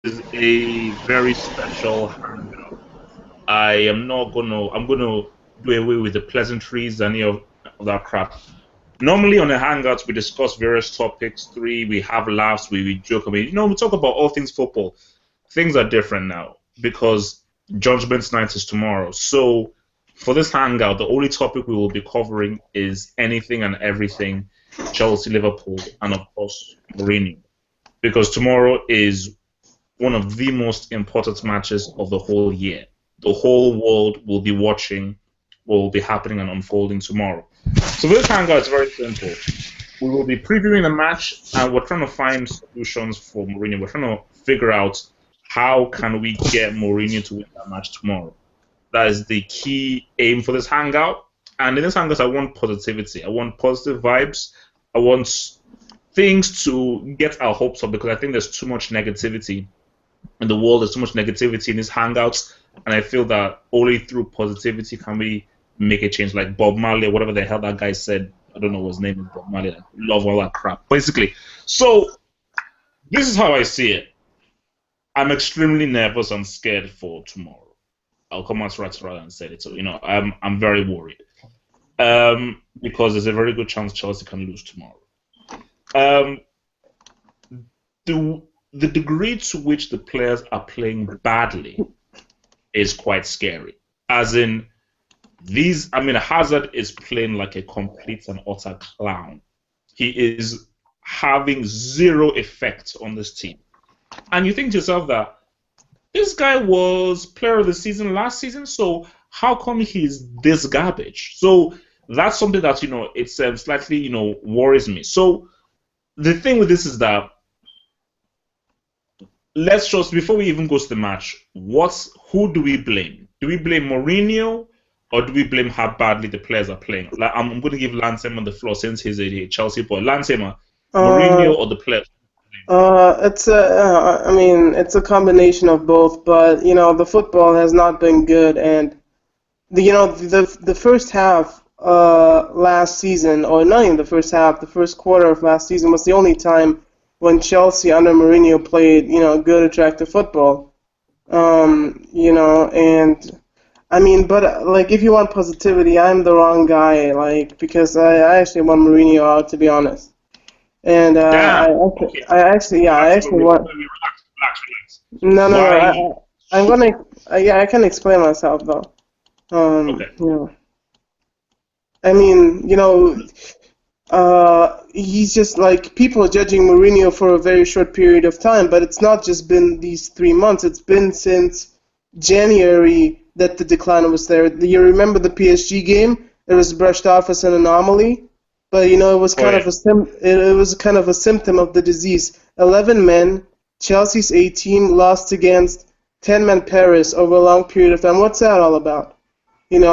is a very special hangout. I'm gonna do away with the pleasantries and any of that crap. Normally on a hangout we discuss various topics. We have laughs, we joke. I mean, we talk about all things football. Things are different now because Judgment Night is tomorrow. So for this hangout, the only topic we will be covering is anything and everything Chelsea, Liverpool, and of course Mourinho. Because tomorrow is one of the most important matches of the whole year. The whole world will be watching what will be happening and unfolding tomorrow. So this hangout is very simple. We will be previewing the match, and we're trying to find solutions for Mourinho. We're trying to figure out how can we get Mourinho to win that match tomorrow. That is the key aim for this hangout. And in this hangout, I want positivity. I want positive vibes. I want things to get our hopes up because I think there's too much negativity in the world. There's too much negativity in these hangouts, and I feel that only through positivity can we make a change. Like Bob Marley, or whatever the hell that guy said. I don't know what his name is. Bob Marley. I love all that crap. Basically, so this is how I see it. I'm extremely nervous and scared for tomorrow. I'll come out right rather and say it. So I'm very worried because there's a very good chance Chelsea can lose tomorrow. Um, the degree to which the players are playing badly is quite scary. As in, Hazard is playing like a complete and utter clown. He is having zero effect on this team. And you think to yourself that this guy was player of the season last season, so how come he's this garbage? So that's something that, it's slightly, worries me. So the thing with this is that let's just, before we even go to the match, who do we blame? Do we blame Mourinho or do we blame how badly the players are playing? Like, I'm going to give Lansema the floor since he's a Chelsea boy. Lansema, Mourinho or the players? It's a combination of both, but the football has not been good, and the first half last season, or not even the first half, the first quarter of last season was the only time when Chelsea under Mourinho played good, attractive football. But like if you want positivity, I'm the wrong guy, like because I actually want Mourinho out, to be honest. And Damn. Okay. I actually, yeah, I actually want. Relax. No, no, Why? no. I'm gonna. Yeah, I can explain myself though. Okay. I mean, he's just like people are judging Mourinho for a very short period of time, but it's not just been these 3 months. It's been since January that the decline was there. You remember the PSG game? It was brushed off as an anomaly. But it was kind of it was kind of a symptom of the disease. 11 men, Chelsea's A team lost against 10-man Paris over a long period of time. What's that all about? And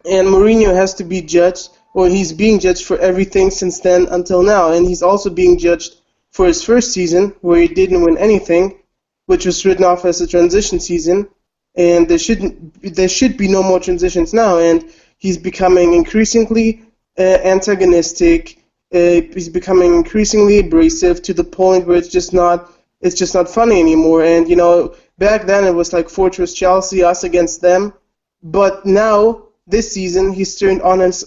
Mourinho has to be judged, or he's being judged for everything since then until now, and he's also being judged for his first season where he didn't win anything, which was written off as a transition season, and there should be no more transitions now, and he's becoming increasingly antagonistic. He's becoming increasingly abrasive to the point where it's just not funny anymore. And back then it was like Fortress Chelsea, us against them. But now this season he's turned on his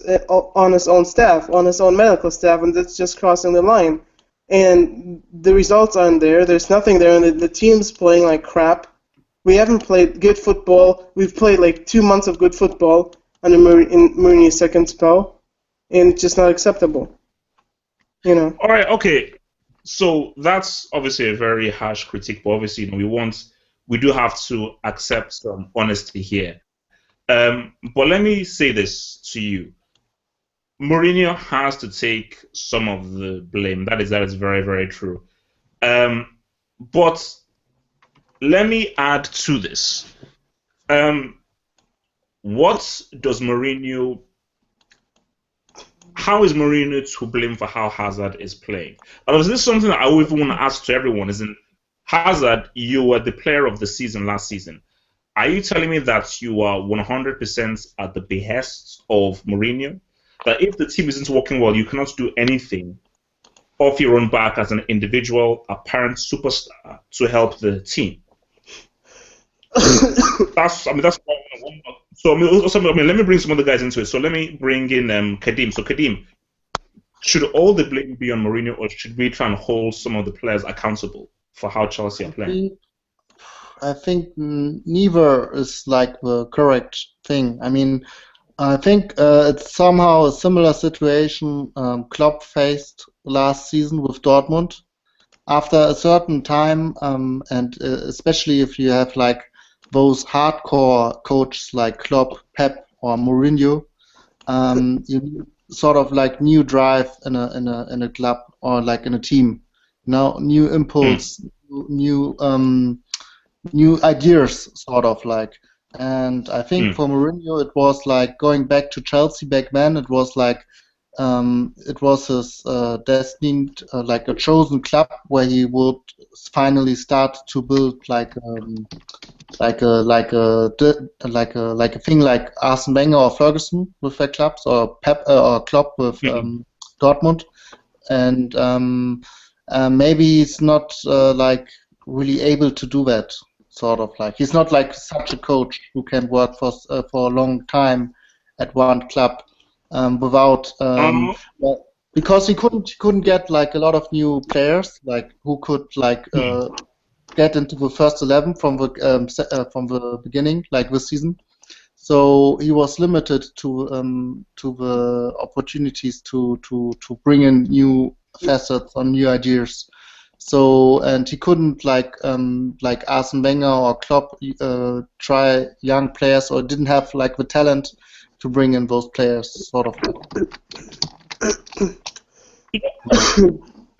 own staff, on his own medical staff, and that's just crossing the line. And the results aren't there. There's nothing there, and the team's playing like crap. We haven't played good football. We've played like 2 months of good football under Mourinho's second spell. And it's just not acceptable, All right, okay. So that's obviously a very harsh critique, but obviously, we do have to accept some honesty here. But let me say this to you: Mourinho has to take some of the blame. That is very, very true. But let me add to this. What does Mourinho? How is Mourinho to blame for how Hazard is playing? And this is something that I would even want to ask to everyone: Hazard, you were the player of the season last season. Are you telling me that you are 100% at the behest of Mourinho? That if the team isn't working well, you cannot do anything off your own back as an individual, apparent superstar to help the team. That's so. Let me bring some other guys into it. So let me bring in Kadim. So Kadim, should all the blame be on Mourinho, or should we try and hold some of the players accountable for how Chelsea are playing? I think neither is like the correct thing. I mean, I think it's somehow a similar situation Klopp faced last season with Dortmund. After a certain time, and especially if you have like those hardcore coaches like Klopp, Pep, or Mourinho, you need sort of like new drive in a club or like in a team. Now, new impulse, new ideas, sort of like. And I think for Mourinho, it was like going back to Chelsea back then. It was like it was his destined, like a chosen club where he would finally start to build like a thing like Arsene Wenger or Ferguson with their clubs, or Pep or Klopp with Dortmund, and maybe he's not like really able to do that. Sort of like he's not like such a coach who can work for a long time at one club without because he couldn't get like a lot of new players like who could like get into the first 11 from the beginning like this season. So he was limited to the opportunities to bring in new facets or new ideas. So, and he couldn't like Arsene Wenger or Klopp try young players, or didn't have like the talent to bring in those players, sort of.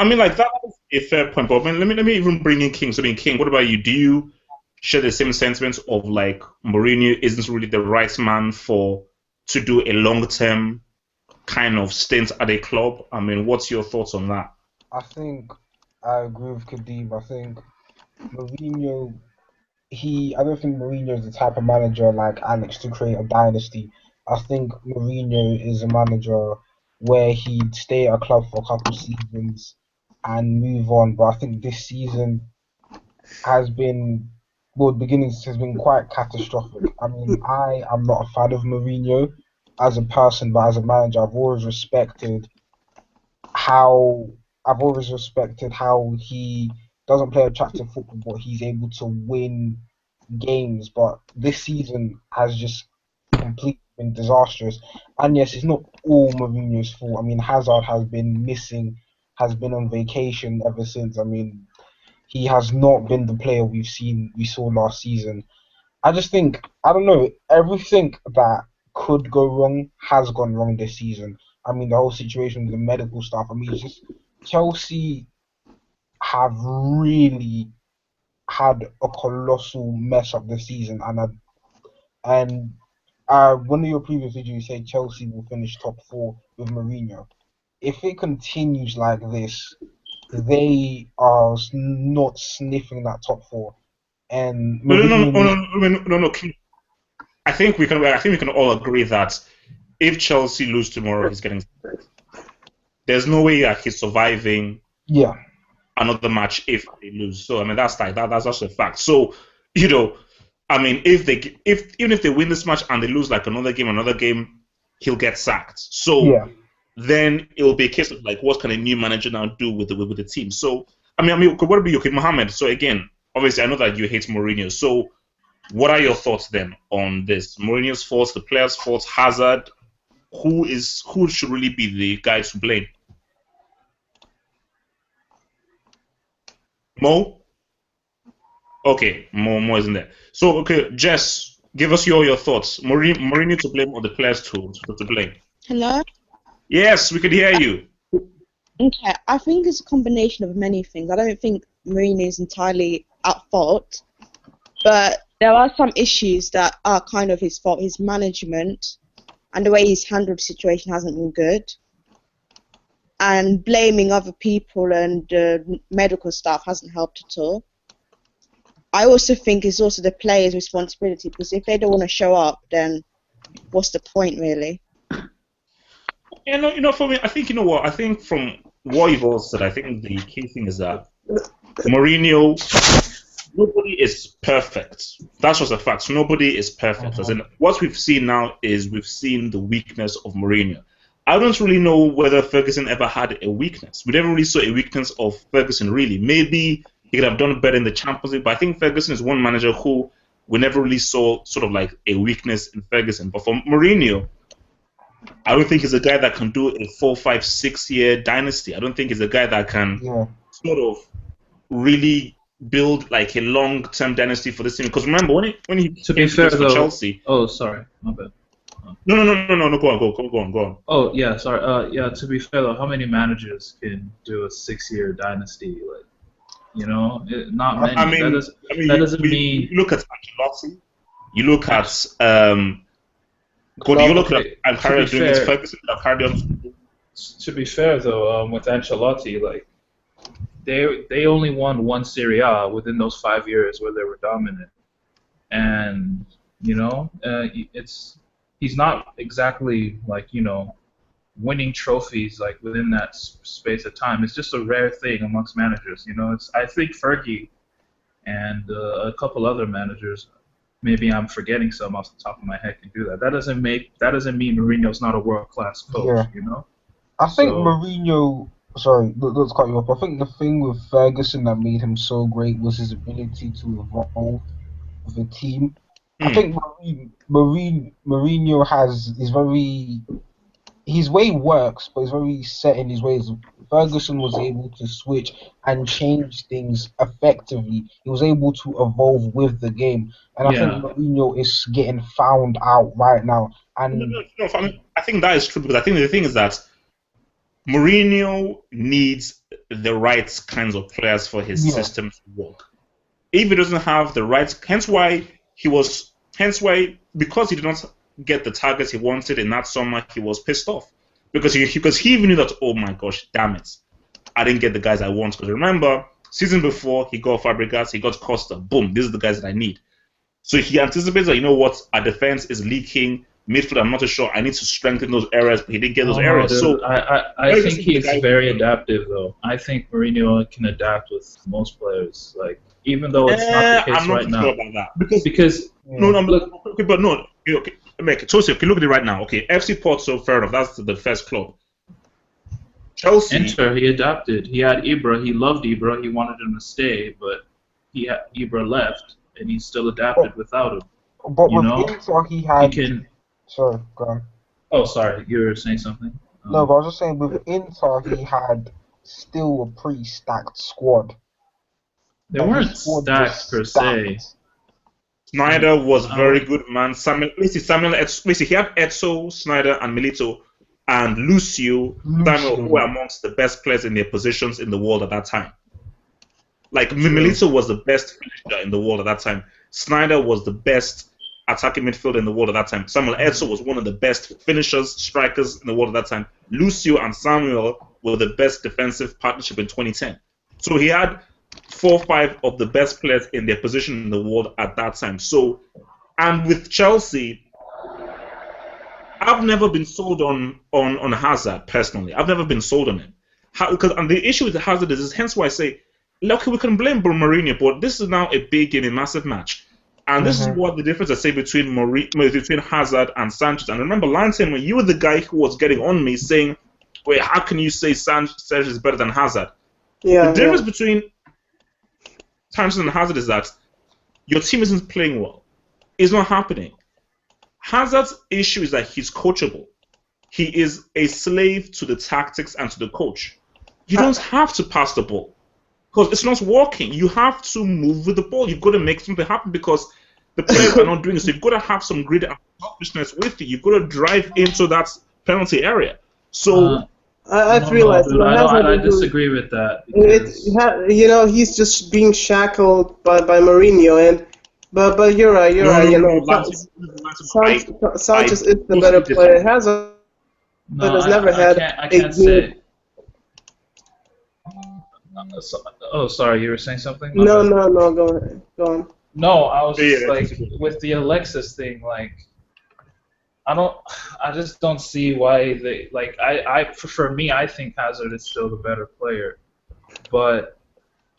I mean, like, that's a fair point, but let me even bring in King. So, King, what about you? Do you share the same sentiments of like Mourinho isn't really the right man to do a long-term kind of stint at a club? I mean, what's your thoughts on that? I think I agree with Kadeem. I think Mourinho, I don't think Mourinho is the type of manager like Alex to create a dynasty. I think Mourinho is a manager where he'd stay at a club for a couple seasons and move on. But I think this season has been, well, the beginnings has been quite catastrophic. I mean, I am not a fan of Mourinho as a person, but as a manager, I've always respected how he doesn't play attractive football, but he's able to win games. But this season has just completely been disastrous. And yes, it's not all Mourinho's fault. I mean, Hazard has been missing, has been on vacation ever since. I mean, he has not been the player we saw last season. I just think, I don't know, everything that could go wrong has gone wrong this season. I mean, the whole situation with the medical stuff. I mean, it's just Chelsea have really had a colossal mess up this season, and one of your previous videos you said Chelsea will finish top 4 with Mourinho. If it continues like this, they are not sniffing that top 4. And no. I think we can all agree that if Chelsea lose tomorrow, he's getting sacked. There's no way that he's surviving another match if they lose. So I mean that's also a fact. So I mean even if they win this match and they lose like another game, he'll get sacked. So then it'll be a case of like what can a new manager now do with the team? So I mean what would be okay, Mohammed? So again, obviously I know that you hate Mourinho. So what are your thoughts then on this? Mourinho's fault, the players' fault, Hazard? Who should really be the guy to blame? Mo? Okay, Mo isn't there. So okay, Jess, give us your thoughts. Mourinho to blame or the players to blame? Hello? Yes, we could hear you. Okay, I think it's a combination of many things. I don't think Mourinho is entirely at fault, but there are some issues that are kind of his fault. His management and the way he's handled the situation hasn't been good. And blaming other people and medical staff hasn't helped at all. I also think it's also the players' responsibility, because if they don't want to show up, then what's the point, really? For me, I think I think from what you've all said, I think the key thing is that Mourinho, nobody is perfect. That's just a fact. Nobody is perfect. As in, what we've seen now is we've seen the weakness of Mourinho. I don't really know whether Ferguson ever had a weakness. We never really saw a weakness of Ferguson, really. Maybe he could have done better in the Champions League, but I think Ferguson is one manager who we never really saw sort of like a weakness in Ferguson. But for Mourinho, I don't think he's a guy that can do a 4, 5, 6 year dynasty. I don't think he's a guy that can sort of really build like a long-term dynasty for this team. Because remember, when he to be fair though, Chelsea. Oh, sorry, my bad. No. Go on. Oh yeah, sorry. Yeah. To be fair though, how many managers can do a 6-year dynasty? Like, you know, not many. I mean, that doesn't mean. You look at Ancelotti. You look at you look at Carrier doing his Ferguson. To be fair though, with Ancelotti, like they only won 1 Serie A within those 5 years where they were dominant, and you know, he's not exactly like, you know, winning trophies like within that space of time. It's just a rare thing amongst managers. You know, I think Fergie and a couple other managers, maybe I'm forgetting some off the top of my head, can do that. That doesn't mean Mourinho's not a world-class coach. Yeah. You know. I think Mourinho. Sorry, let's cut you off. I think the thing with Ferguson that made him so great was his ability to evolve with a team. I think Mourinho his way works, but he's very set in his ways. Ferguson was able to switch and change things effectively. He was able to evolve with the game, and I think Mourinho is getting found out right now. And no, I think that is true, because I think the thing is that Mourinho needs the right kinds of players for his system to work. If he doesn't have the right, because he did not get the targets he wanted in that summer, he was pissed off. Because he even knew that, oh my gosh, damn it, I didn't get the guys I want. Because remember, season before, he got Fabregas, he got Costa, boom, these are the guys that I need. So he anticipates that, you know what, our defense is leaking, midfield, I'm not too sure, I need to strengthen those areas, but he didn't get those areas. Dude, so I think he's very adaptive, though. I think Mourinho can adapt with most players, like, even though it's not the case right now. I'm not sure about that. Because look at it right now. Okay, FC Porto, fair enough, that's the first club. Chelsea. Inter, he adapted. He had Ibra. He loved Ibra. He wanted him to stay, but Ibra left, and he still adapted without him. But with Inter, he had. Sorry, go on. Oh, sorry, you were saying something? No, but I was just saying, with Inter, he had still a pretty stacked squad. They weren't stacked per se. Snyder was very good, man. He had Etso, Snyder, and Milito, and Lucio, Samuel, who were amongst the best players in their positions in the world at that time. Like, Milito was the best finisher in the world at that time. Snyder was the best attacking midfielder in the world at that time. Samuel Etso was one of the best finishers, strikers in the world at that time. Lucio and Samuel were the best defensive partnership in 2010. So he had 4 or 5 of the best players in their position in the world at that time. So, and with Chelsea, I've never been sold on Hazard personally. I've never been sold on him. And the issue with Hazard is hence why I say, look, we can blame Mourinho, but this is now a big game, a massive match. And this is what the difference I say between Hazard and Sanchez. And remember, last time you were the guy who was getting on me saying, wait, how can you say Sanchez is better than Hazard? The difference between Sanchez and Hazard is that your team isn't playing well. It's not happening. Hazard's issue is that he's coachable. He is a slave to the tactics and to the coach. You don't have to pass the ball because it's not working. You have to move with the ball. You've got to make something happen because the players are not doing it. So you've got to have some grit and selfishness with you. You've got to drive into that penalty area. So I've realized. I disagree with that. He's just being shackled by Mourinho, but you're right. Sanchez is the better player. Hazard has never had I can't say. Oh, sorry, you were saying something? No, go on. No, I was just like with the Alexis thing, like I just don't see why they like. For me, I think Hazard is still the better player, but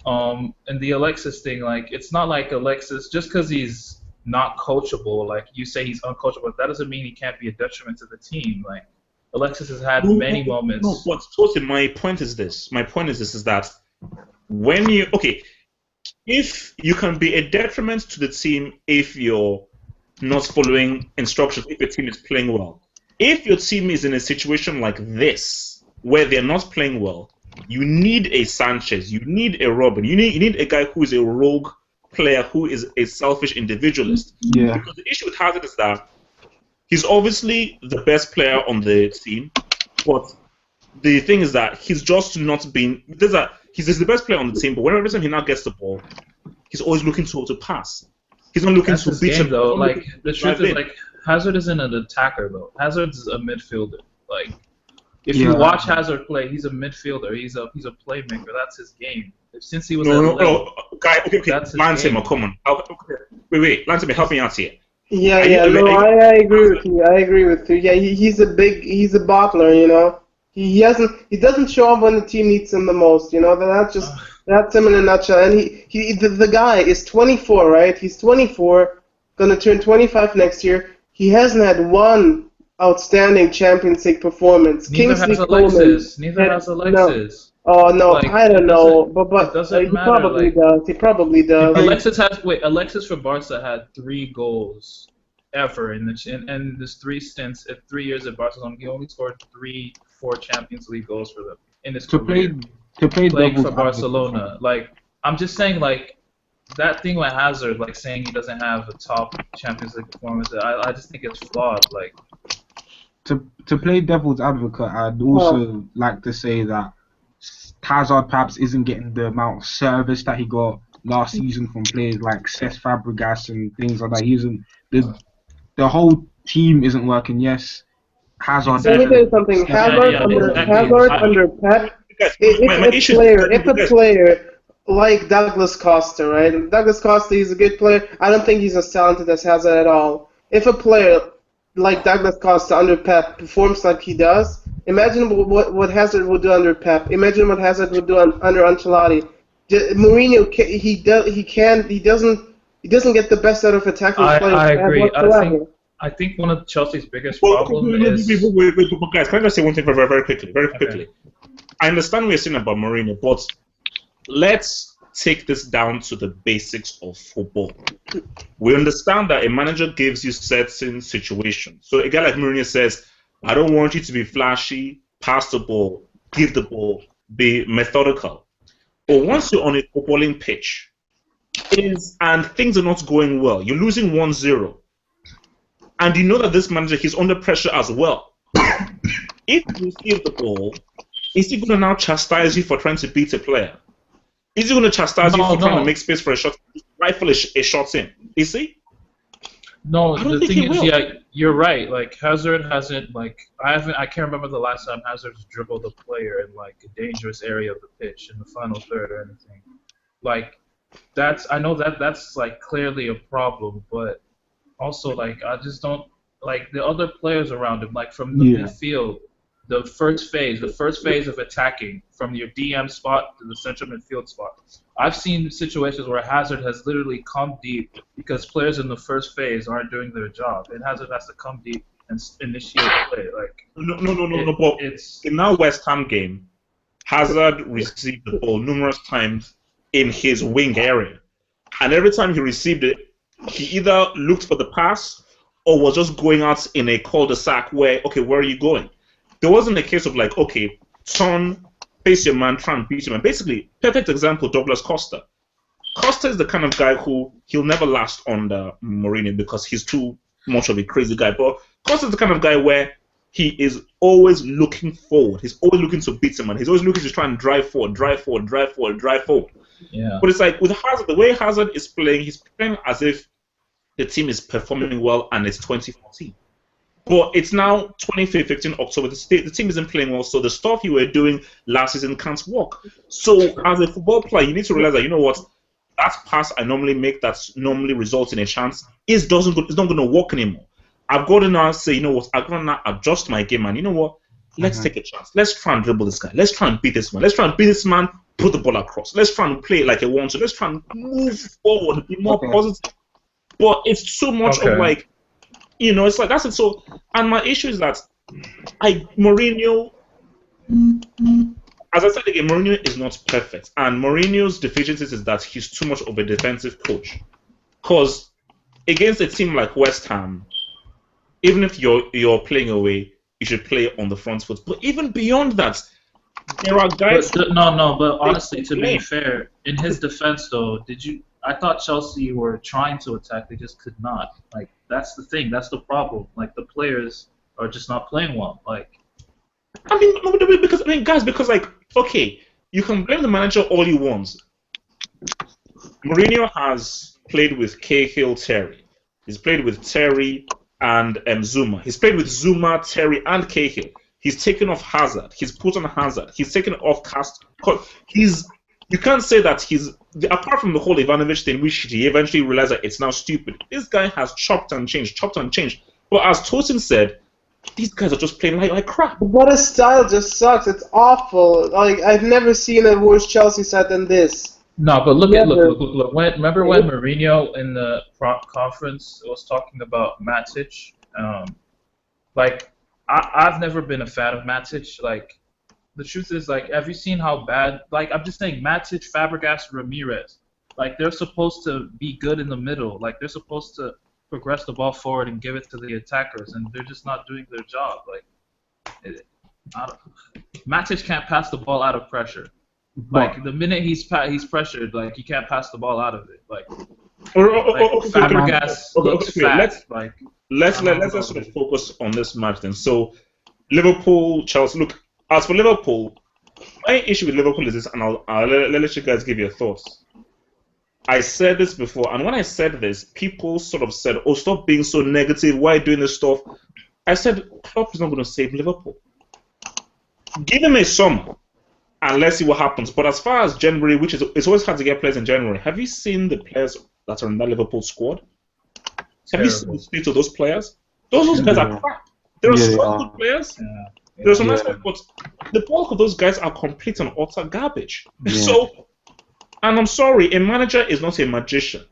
and the Alexis thing, like, it's not like Alexis just because he's not coachable. Like you say, he's uncoachable. That doesn't mean he can't be a detriment to the team. Like Alexis has had many moments. No, but Tosin, my point is this. My point is this: is that when you if you can be a detriment to the team if you're not following instructions, if your team is playing well. If your team is in a situation like this, where they're not playing well, you need a Sanchez, you need a Robin, you need a guy who is a rogue player, who is a selfish individualist. Yeah. Because the issue with Hazard is that he's obviously the best player on the team, but the thing is that he's just not been. He's the best player on the team, but whenever he now gets the ball, he's always looking to pass. He's not looking That's to his beat game, him. though. Like the truth is, like Hazard isn't an attacker though. Hazard's a midfielder. Like if you watch Hazard play, he's a midfielder. He's a playmaker. That's his game. Since he was Guy, okay. Lansima, come on. Wait, Lansima, help me out here. Yeah, no, I agree with you. Yeah, he's a bottler, you know. He doesn't show up when the team needs him the most, you know. That's him in a nutshell. And the guy is 24, right? He's 24, gonna turn 25 next year. He hasn't had one outstanding Champions League performance. Neither has Alexis. No. Oh no, like, I don't know, but he probably does. He probably does. Alexis for Barca had 3 goals ever in this 3 stints, 3 years at Barcelona. He only scored 4 Champions League goals for them in his career. Playing for Barcelona. Like I'm just saying, like that thing with Hazard, like saying he doesn't have a top Champions League performance. I just think it's flawed. Like to play devil's advocate, I'd also like to say that Hazard perhaps isn't getting the amount of service that he got last season from players like Cesc Fabregas and things like that. He isn't the whole team isn't working. Yes, Hazard. Let me tell you something. Hazard under Pep. If a player like Douglas Costa, right? Douglas Costa, he's a good player. I don't think he's as talented as Hazard at all. If a player like Douglas Costa under Pep performs like he does, imagine what Hazard would do under Pep. Imagine what Hazard would do under Ancelotti. Mourinho, he doesn't get the best out of attacking players. I agree. I think one of Chelsea's biggest problems is. Wait, guys, can I just say one thing very quickly? Okay. I understand what you're saying about Mourinho, but let's take this down to the basics of football. We understand that a manager gives you certain situations. So a guy like Mourinho says, I don't want you to be flashy, pass the ball, give the ball, be methodical. But once you're on a footballing pitch and things are not going well, you're losing 1-0, and you know that this manager, he's under pressure as well. If you receive the ball, is he going to now chastise you for trying to beat a player? Is he going to chastise you for trying to make space for a shot, rifle a shot in? Is he? No, the thing is, yeah, you're right. Like Hazard hasn't, like I can't remember the last time Hazard's dribbled a player in like a dangerous area of the pitch in the final third or anything. Like I know that's like clearly a problem, but also like I just don't like the other players around him, like from the midfield. The first phase of attacking from your DM spot to the central midfield spot. I've seen situations where Hazard has literally come deep because players in the first phase aren't doing their job, and Hazard has to come deep and initiate play. Like no. But in our West Ham game, Hazard received the ball numerous times in his wing area, and every time he received it, he either looked for the pass or was just going out in a cul-de-sac where are you going? There wasn't a case of like, okay, turn, face your man, try and beat him. And basically, perfect example, Douglas Costa. Costa is the kind of guy who he'll never last under Mourinho because he's too much of a crazy guy. But Costa is the kind of guy where he is always looking forward. He's always looking to beat him, and he's always looking to try and drive forward. Yeah. But it's like with Hazard, the way Hazard is playing, he's playing as if the team is performing well and it's 2014. But it's now 2015 October. The team isn't playing well, so the stuff you were doing last season can't work. So as a football player, you need to realize that, you know what, that pass I normally make that normally results in a chance it's not going to work anymore. I've got to now say, you know what, I've got to now adjust my game, and you know what, let's take a chance. Let's try and dribble this guy. Let's try and beat this man. Let's try and beat this man, put the ball across. Let's try and play it like a one-two. Let's try and move forward, be more positive. But it's too much of like, you know, it's like that's it. So, and my issue is that Mourinho, as I said again, Mourinho is not perfect, and Mourinho's deficiencies is that he's too much of a defensive coach. Because against a team like West Ham, even if you're playing away, you should play on the front foot. But even beyond that, there are guys. But honestly, to be fair, in his defense, though, I thought Chelsea were trying to attack, they just could not. Like, that's the thing, that's the problem. Like, the players are just not playing well. Like, I mean, guys, because like, okay, you can blame the manager all you want. Mourinho has played with Cahill, Terry. He's played with Terry and Zuma. He's played with Zuma, Terry, and Cahill. He's taken off Hazard. He's put on Hazard. He's taken off Cast. You can't say that apart from the whole Ivanovic thing, which he eventually realized that it's now stupid. This guy has chopped and changed. But as Tosin said, these guys are just playing like crap. But his style just sucks. It's awful. Like, I've never seen a worse Chelsea side than this. No, but look. Remember when Mourinho in the conference was talking about Matic? Like, I've never been a fan of Matic. Like, the truth is, like, have you seen how bad? Like, I'm just saying, Matic, Fabregas, Ramirez. Like, they're supposed to be good in the middle. Like, they're supposed to progress the ball forward and give it to the attackers, and they're just not doing their job. Like, Matic can't pass the ball out of pressure. Like, the minute he's pressured, like, he can't pass the ball out of it. Like, Fabregas looks fat. Let's sort of focus on this match then. So, Liverpool, Chelsea. Look, as for Liverpool, my issue with Liverpool is this, and I'll let you guys give your thoughts. I said this before, and when I said this, people sort of said, "Oh, stop being so negative. Why are you doing this stuff?" I said, Klopp is not going to save Liverpool. Give him a summer, and let's see what happens. But as far as January, which is it's always hard to get players in January, have you seen the players that are in that Liverpool squad? Have you seen the state of those players? Those guys are crap. There are some good players. There are some nice players, but the bulk of those guys are complete and utter garbage. So, and I'm sorry, a manager is not a magician.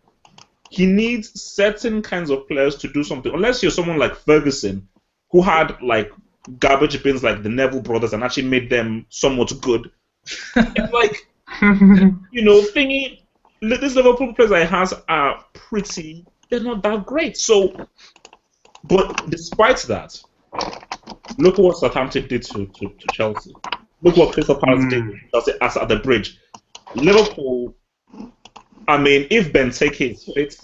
He needs certain kinds of players to do something. Unless you're someone like Ferguson, who had like garbage bins like the Neville brothers and actually made them somewhat good. It's like, you know, these Liverpool players that he has are they're not that great. So, but despite that, look what Southampton did to Chelsea. Look what Crystal Palace did to Chelsea at the bridge. Liverpool, I mean, if Benteke is fit,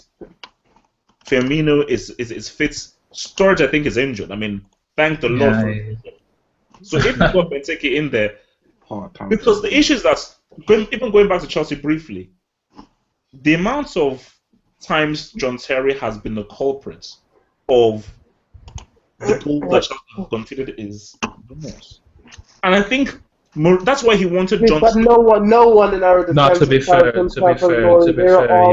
Firmino is fit, Sturridge I think is injured. I mean, thank the Lord for it. So if you got Benteke in there, because the issue is that, even going back to Chelsea briefly, the amount of times John Terry has been the culprit of the goal that Chelsea have conceded is enormous. And I think that's why he wanted John. But no one in our defense. No, to be fair,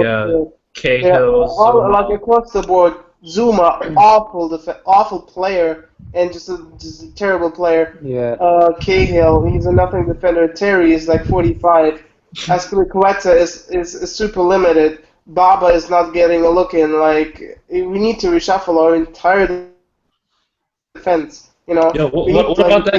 yeah. Cahill, like across the board. Zuma, awful player, and just a terrible player. Yeah. Cahill, he's a nothing defender. Terry is like 45. Aspilicueta is super limited. Baba is not getting a look in. Like, we need to reshuffle our entire defense. You know. Yeah. What about that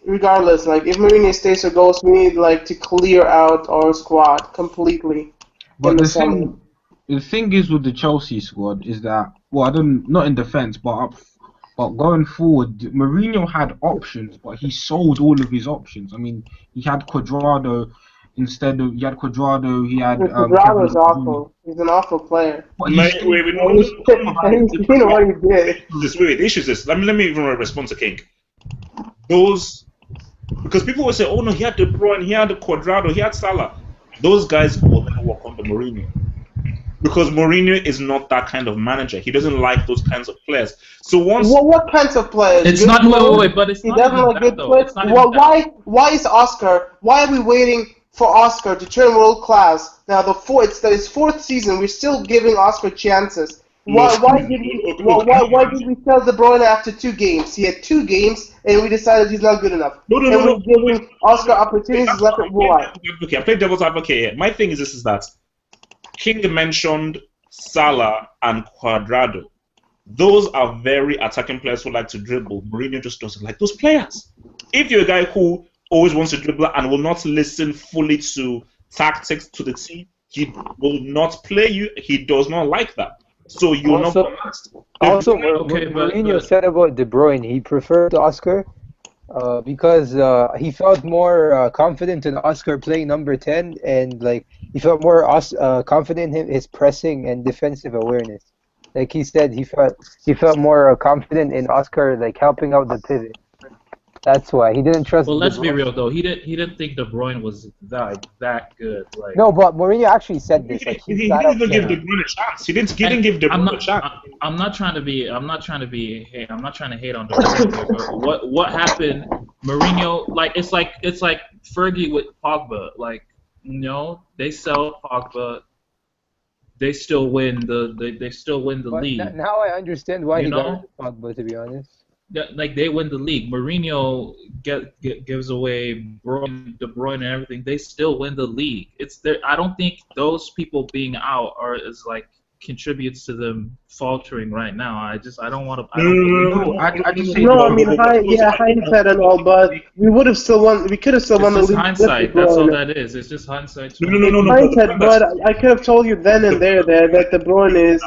regardless, like if Mourinho stays or goes, we need like to clear out our squad completely. But the thing is with the Chelsea squad is that, well, not in defense, but going forward, Mourinho had options, but he sold all of his options. I mean, he had Cuadrado he had Cuadrado, he had Cuadrado's awful. He's an awful player. You know what he did. The issue is this. Let me even respond to King. Because people will say, oh no, he had De Bruyne, he had Cuadrado, he had Salah. Those guys will never work under Mourinho. Because Mourinho is not that kind of manager. He doesn't like those kinds of players. So once... Well, what kinds of players? It's not... Wait, but it's not even that, though. Why is Oscar... Why are we waiting for Oscar to turn world class. Now it's his fourth season. We're still giving Oscar chances. Why did we sell De Bruyne after 2 games? He had 2 games, and we decided he's not good enough. No. We're giving Oscar opportunities left and right. Okay, I played devil's advocate here. My thing is this: is that King mentioned Salah and Cuadrado. Those are very attacking players who like to dribble. Mourinho just doesn't like those players. If you're a guy who always wants to dribble and will not listen fully to tactics to the team, he will not play you. He does not like that. So you're not. Also, Okay, Mourinho said about De Bruyne, he preferred Oscar because he felt more confident in Oscar playing number 10, and like he felt more confident in his pressing and defensive awareness. Like he said, he felt more confident in Oscar, like helping out the pivot. That's why he didn't trust. Well, let's be real though. He didn't think De Bruyne was that good. Like no, but Mourinho actually said this. Like he didn't even give De Bruyne a chance. He didn't give De Bruyne a chance. I'm not trying to hate on De Bruyne. But what happened? Mourinho, like it's like Fergie with Pogba. Like they sell Pogba. They still win the league. Now I understand why he got Pogba, to be honest. Like they win the league. Mourinho gives away De Bruyne and everything. They still win the league. It's there. I don't think those people being out is like contributes to them faltering right now. I don't want to. Hindsight and all, but we would have still won. We could have still won the league. Hindsight. That's all that is. It's just hindsight. No. Hindsight, but I could have told you then and there that De Bruyne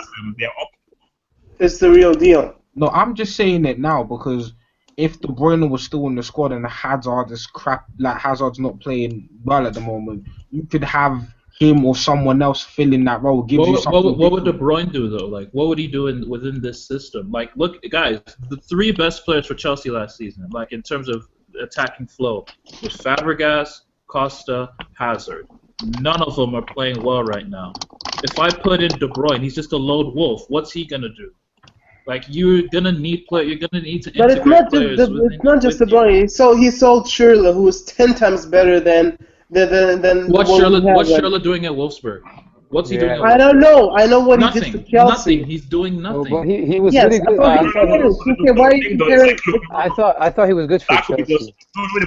is the real deal. No, I'm just saying it now because if De Bruyne was still in the squad and Hazard is crap, like Hazard's not playing well at the moment, you could have him or someone else filling that role. What would De Bruyne do though? Like, what would he do within this system? Like, look, guys, the 3 best players for Chelsea last season, like in terms of attacking flow, was Fabregas, Costa, Hazard. None of them are playing well right now. If I put in De Bruyne, he's just a lone wolf. What's he gonna do? Like you're gonna need to integrate players. It's not just De Bruyne. He sold Schürrle, who was 10 times better than What's Schürrle doing at Wolfsburg? What's he doing? I don't know. I know what nothing. He did for Chelsea. Nothing. He's doing nothing. Well, he was really good. I thought he was good for Chelsea.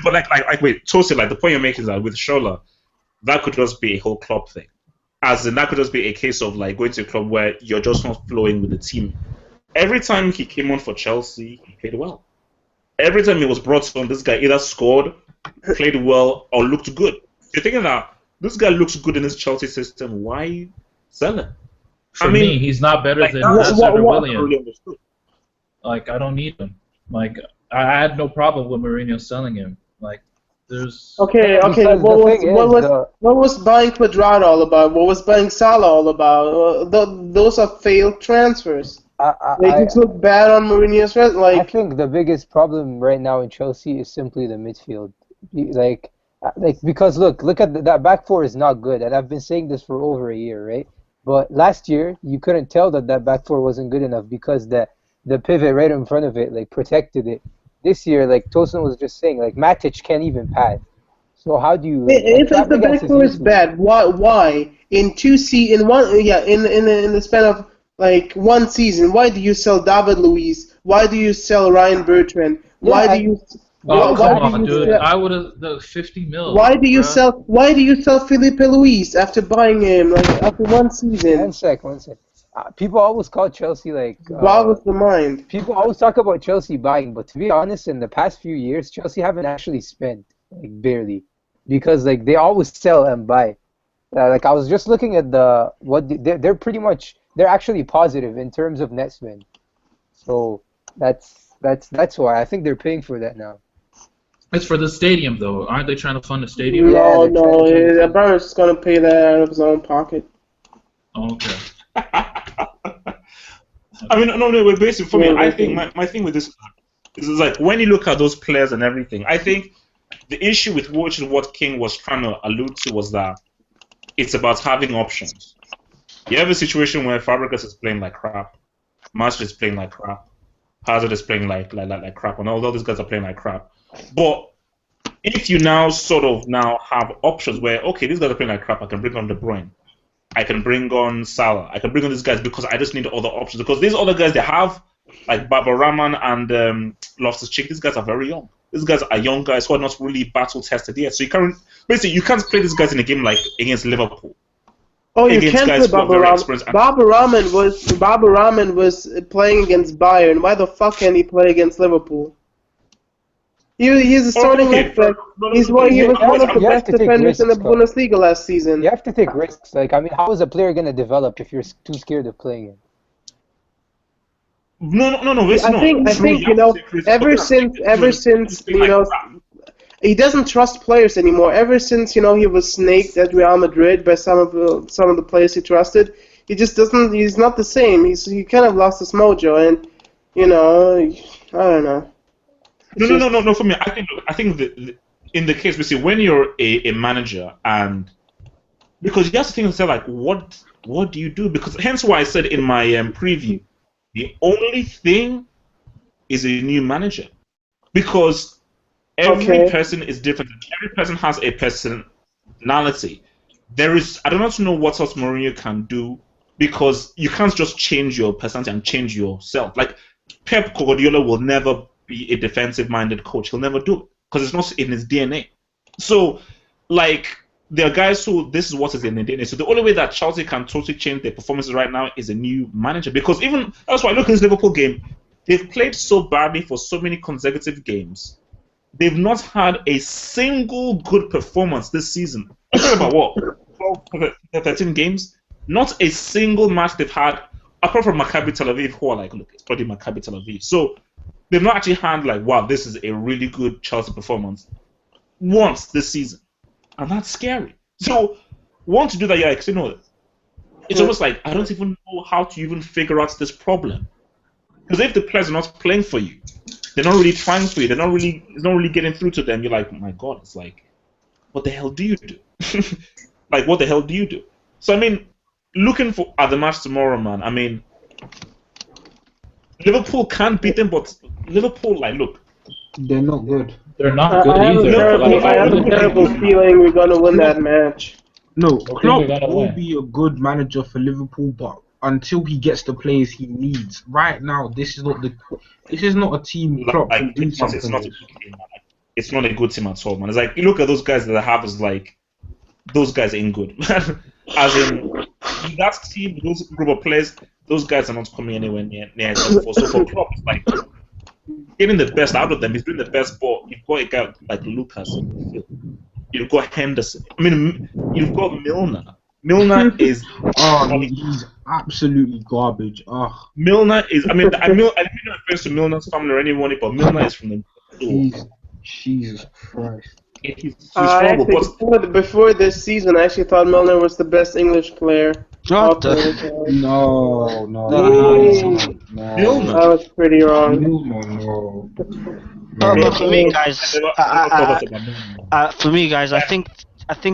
But wait, Tosi, like the point you're making is that with Schürrle, that could just be a whole club thing. As in, that could just be a case of like going to a club where you're just not flowing with the team. Every time he came on for Chelsea, he played well. Every time he was brought on, this guy either scored, played well, or looked good. You're thinking that this guy looks good in his Chelsea system. Why sell him? For me, he's not better than Hazard or Willian. Like, I don't need him. Like, I had no problem with Mourinho selling him. Like, there's... Okay. What was buying Cuadrado all about? What was buying Salah all about? Those are failed transfers. They just look bad on Mourinho's red. I think the biggest problem right now in Chelsea is simply the midfield. Like because look at that back four is not good, and I've been saying this for over a year, right? But last year you couldn't tell that back four wasn't good enough because the pivot right in front of it like protected it. This year, like Tosin was just saying, like Matic can't even pass. So how do you? If the back four is bad, why in the span of like 1 season, why do you sell David Luiz? Why do you sell Ryan Bertrand? Why do you? Come on, dude! I would have the 50 mil. Why do you sell Felipe Luis after buying him like after 1 season? One sec. People always call Chelsea like. Boggles the mind. People always talk about Chelsea buying, but to be honest, in the past few years, Chelsea haven't actually spent like barely, because like they always sell and buy. Like I was just looking at they're pretty much. They're actually positive in terms of net spend, so that's why I think they're paying for that now. It's for the stadium, though. Aren't they trying to fund the stadium? No. Abramov's gonna pay that out of his own pocket. Oh, okay. I mean, no. Basically, for me, I think my thing with this is like when you look at those players and everything. I think the issue with what King was trying to allude to was that it's about having options. You have a situation where Fabregas is playing like crap, Master is playing like crap, Hazard is playing like crap, and all these guys are playing like crap. But if you now sort of now have options where, okay, these guys are playing like crap, I can bring on De Bruyne, I can bring on Salah, I can bring on these guys because I just need other options. Because these other guys they have, like Baba Rahman and Loftus-Cheek, these guys are very young. These guys are young guys who are not really battle tested yet. So you can't play these guys in a game like against Liverpool. Oh, you can't play Baba Rahman. Baba Rahman was playing against Bayern. Why the fuck can he play against Liverpool? He's a starting left back. He was one of the best defenders in the Bundesliga last season. You have to take risks. Like, I mean, how is a player going to develop if you're too scared of playing him? No. I think you know, ever since you know, he doesn't trust players anymore. Ever since you know he was snaked at Real Madrid by some of the players he trusted, he just doesn't. He's not the same. He kind of lost his mojo, and you know, I don't know. No. For me, I think that in the case we see when you're a manager, and because you have to think and say like, what do you do? Because hence why I said in my preview, the only thing is a new manager, because every person is different. Every person has a personality. I do not know what else Mourinho can do, because you can't just change your personality and change yourself. Like Pep Guardiola will never be a defensive-minded coach. He'll never do it because it's not in his DNA. So, like, there are guys who this is what is in their DNA. So the only way that Chelsea can totally change their performances right now is a new manager. Because even that's why I look at this Liverpool game. They've played so badly for so many consecutive games. They've not had a single good performance this season. I'm talking about what? 12, 13 games? Not a single match they've had, apart from Maccabi Tel Aviv, who are like, look, it's probably Maccabi Tel Aviv. So they've not actually had like, wow, this is a really good Chelsea performance once this season. And that's scary. So once you do that, you're like, you know, it's almost like I don't even know how to even figure out this problem. Because if the players are not playing for you, they're not really trying for you, it's not really getting through to them, you're like, oh my God, it's like, what the hell do you do? Like, what the hell do you do? So, I mean, looking at the match tomorrow, man, I mean, Liverpool can't beat them, but Liverpool, like, look. They're not good. They're not good either. I have a terrible feeling we're going to win that match. No, Klopp will be a good manager for Liverpool, but until he gets the players he needs, right now, this is not a team Klopp can do something. It's not a good team at all, man. It's like, you look at those guys that I have, it's like, those guys ain't good. As in, that team, those group of players, those guys are not coming anywhere near them. So for Klopp, it's like getting the best out of them. He's doing the best, but you've got a guy like Lucas. You've got Henderson. I mean, you've got Milner. Milner is he's absolutely garbage. Milner is. I mean, I don't know offense to Milner's family or anyone, but Milner is from the. Jesus Christ. He's horrible. Before this season, I actually thought Milner was the best English player. No. I was pretty wrong. No. But for me, guys, I think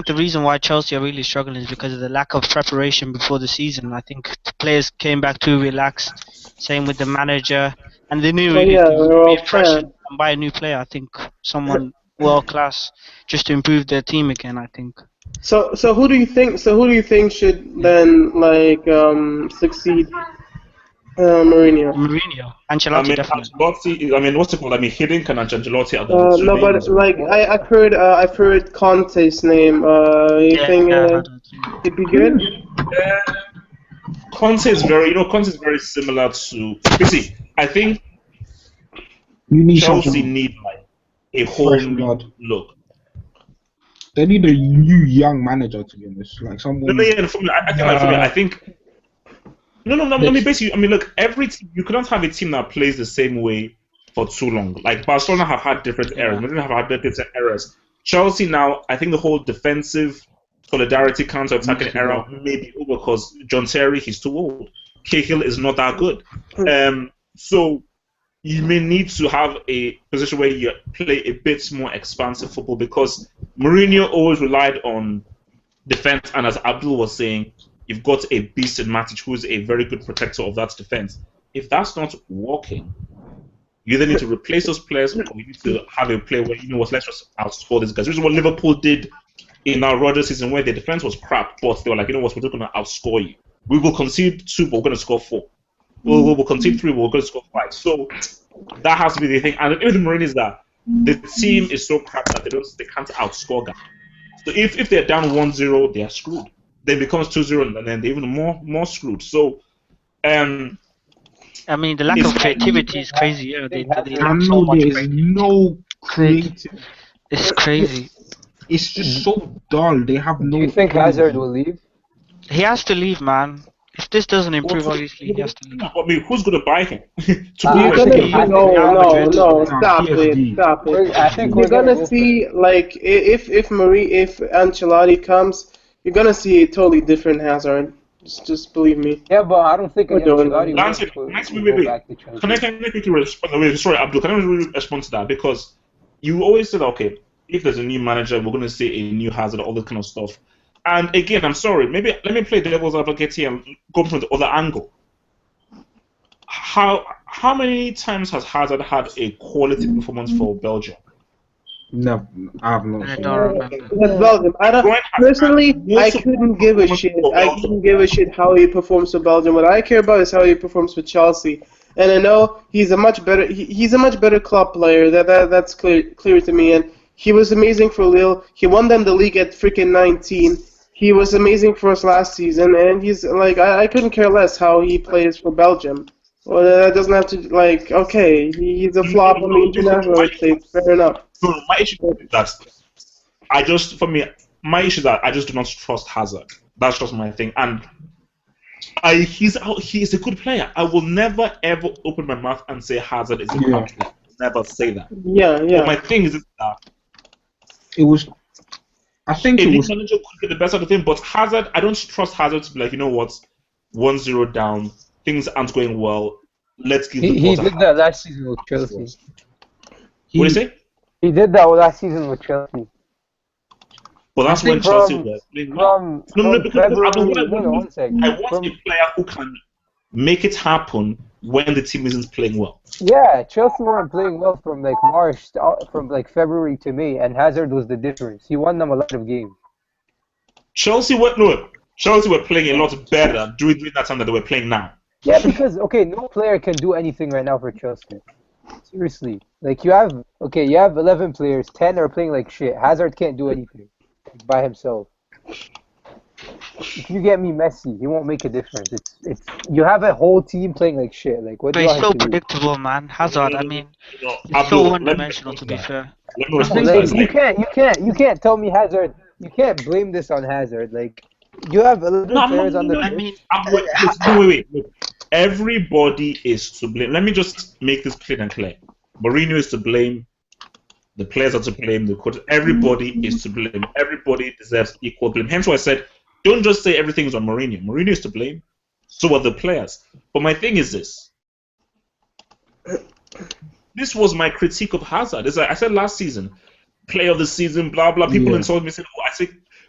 the reason why Chelsea are really struggling is because of the lack of preparation before the season. I think the players came back too relaxed. Same with the manager, and they knew to be fresh and buy a new player. I think someone world class just to improve their team again. I think. So who do you think should then succeed? Mourinho. Ancelotti, definitely. Ancelotti, I mean, what's it called? I mean, Hiddink and Ancelotti are the no, but like I've heard Conte's name. You think it'd be good? Conte is very similar to. See, I think Chelsea need like a whole new look. They need a new young manager, to be honest. Like someone. I think. No. I mean, basically, I mean, look, every team, you cannot have a team that plays the same way for too long. Like Barcelona have had different errors. Madrid have had different errors. Chelsea now, I think the whole defensive solidarity counter-attacking era may be over because John Terry, he's too old. Cahill is not that good. So you may need to have a position where you play a bit more expansive football, because Mourinho always relied on defense, and as Abdul was saying, you've got a beast in Matic who is a very good protector of that defense. If that's not working, You either need to replace those players, or you need to have a play where, you know what, let's just outscore these guys. This is what Liverpool did in our Rodgers season, where their defense was crap, but they were like, you know what, we're just going to outscore you. We will concede 2, but we're going to score 4. We'll concede 3, but we're going to score 5. So that has to be the thing. And the thing with Mourinho is that the team is so crap that they can't outscore guys. So if they're down 1-0, they are screwed. Then it becomes 2-0, and then they're even more screwed. So, I mean, the lack of creativity is crazy. Yeah, they lack so much creativity. No creative. It's crazy. It's just so dull. They have no. Do you think Hazard will leave? He has to leave, man. If this doesn't improve, obviously he has to leave. I mean, who's going to buy him? No, stop it. I think you're gonna see, like, if Ancelotti comes, you're gonna see a totally different Hazard. Just believe me. Yeah, but I don't think Ancelotti will go back to Chelsea. Can I quickly respond? Sorry, Abdul, can I really respond to that? Because you always said, okay, if there's a new manager, we're going to see a new Hazard, all that kind of stuff. And again, I'm sorry, maybe let me play devil's advocate here and go from the other angle. How many times has Hazard had a quality performance for Belgium? No, I have not. I don't remember. Belgium. Personally, I couldn't give a shit. I couldn't give a shit how he performs for Belgium. What I care about is how he performs for Chelsea. And I know he's a much better club player. That's clear to me. And he was amazing for Lille. He won them the league at freaking 19. He was amazing for us last season, and he's like, I couldn't care less how he plays for Belgium. Well, that doesn't have to, like, okay, he's a flop on the international stage, fair enough. So my issue is that my issue is that I just do not trust Hazard. That's just my thing, and he's a good player. I will never ever open my mouth and say Hazard is a bad player. Never say that. Yeah. But my thing is that it was. I think a new manager could get the best out of him, but Hazard, I don't trust Hazard to be like, you know what, 1-0 down, things aren't going well. Let's give the ball He to did Hazard. that last season with Chelsea. What do you say? He did that last season with Chelsea. Well, that's when Chelsea were playing well. I want a player who can make it happen when the team isn't playing well. Yeah, Chelsea weren't playing well from like March, from like February to May, and Hazard was the difference. He won them a lot of games. Chelsea were playing a lot better during that time that they were playing now. Yeah, because no player can do anything right now for Chelsea. Seriously, like you have 11 players, 10 are playing like shit. Hazard can't do anything by himself. If you get me Messi, he won't make a difference. It's you have a whole team playing like shit. Like what? But he's so predictable, man. Hazard, I mean, he's so one-dimensional. To be fair, you can't tell me Hazard. You can't blame this on Hazard. Like you have 11 players on the. I mean, wait. Everybody is to blame. Let me just make this clear and clear. Mourinho is to blame. The players are to blame. The coach. Everybody is to blame. Everybody deserves equal blame. Hence why I said, don't just say everything is on Mourinho. Mourinho is to blame. So are the players. But my thing is this. This was my critique of Hazard. It's like I said last season, player of the season, blah blah. People insulted me. Said,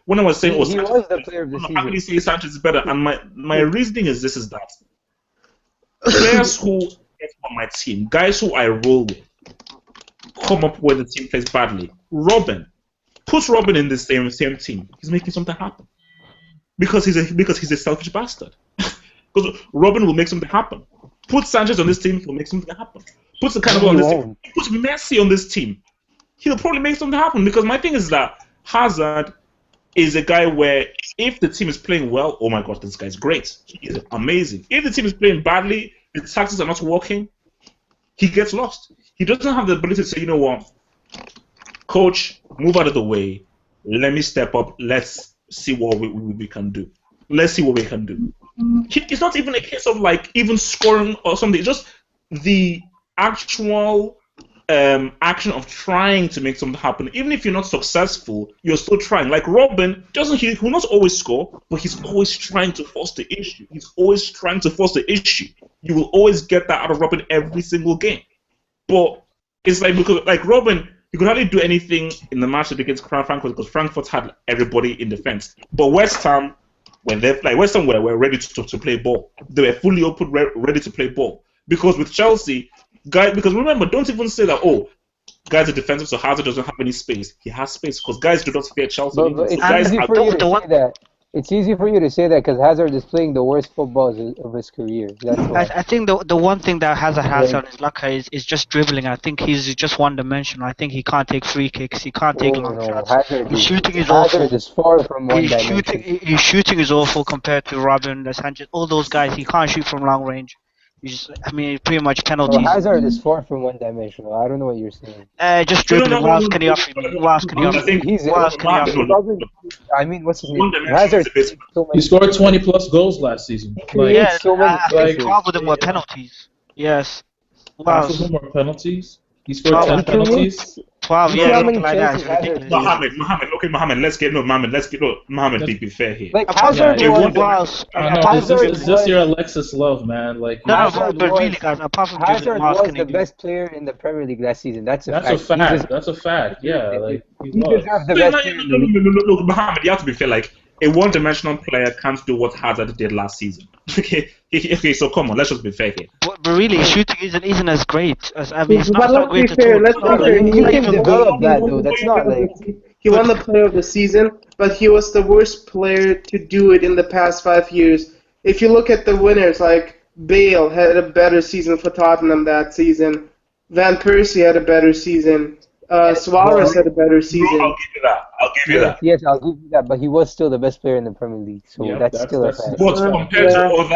when I was saying, he was the player of the season. How can you say Sanchez is better? And my reasoning is this: is that players who get on my team, guys who I roll with, come up when the team plays badly. Put Robin in the same team. He's making something happen because he's a selfish bastard. Because Robin will make something happen. Put Sanchez on this team, he'll make something happen. Put the kind of on this team. Put Messi on this team, he'll probably make something happen. Because my thing is that Hazard is a guy where if the team is playing well, oh my God, this guy's great. He's amazing. If the team is playing badly, the tactics are not working, he gets lost. He doesn't have the ability to say, you know what, coach, move out of the way. Let me step up. Let's see what we can do. Let's see what we can do. It's not even a case of like even scoring or something. It's just the actual action of trying to make something happen. Even if you're not successful, you're still trying. Like Robin, he will not always score, but he's always trying to force the issue. He's always trying to force the issue. You will always get that out of Robin every single game. But it's like because like Robin, he could hardly do anything in the match against Frankfurt because Frankfurt had everybody in defense. But West Ham, when they like West Ham were ready to play ball. They were fully open, ready to play ball. Because with Chelsea, guys, because remember, don't even say that. Oh, guys are defensive, so Hazard doesn't have any space. He has space because guys do not fear Chelsea. But So it's guys easy are for you to say that. It's easy for you to say that because Hazard is playing the worst football of his career. That's why. I think the one thing that Hazard has on his locker is just dribbling. I think he's just one-dimensional. I think he can't take free kicks. He can't take long shots. His shooting is awful. Hazard is far from one-dimensional. His shooting is awful compared to Robin, Sanchez, all those guys. He can't shoot from long range. Pretty much penalties. Well, Hazard is far from one-dimensional. I don't know what you're saying. Just dribbling. What else can he offer me? What else can he offer me? What else can he offer me? I mean, what's his name? Hazard. He scored 20 plus goals last season. Yeah, so many. 12 of them were penalties. Yes. Half of them were penalties. He scored 10 penalties. 12, yeah, something like that. Mohammed, let's get Mohammed, be fair here. Like, Hazard was... Is this your Alexis Love, man? Like, but really, guys, apart from Hazard was the best player in the Premier League last season. That's a fact. That's a fact, yeah. Like, he deserves the best player in the league. Look, Mohammed, you have to be fair. Like, a one-dimensional player can't do what Hazard did last season. Okay, so come on, let's just be fair here. But really, shooting isn't as great. It's not great at all. Let's be fair. You can develop that, though. That's not like... He won the Player of the Season, but he was the worst player to do it in the past 5 years. If you look at the winners, like Bale had a better season for Tottenham that season. Van Persie had a better season. Suarez had a better season. I'll give you that. Yes, I'll give you that. But he was still the best player in the Premier League, so that's still a fact. But compared to other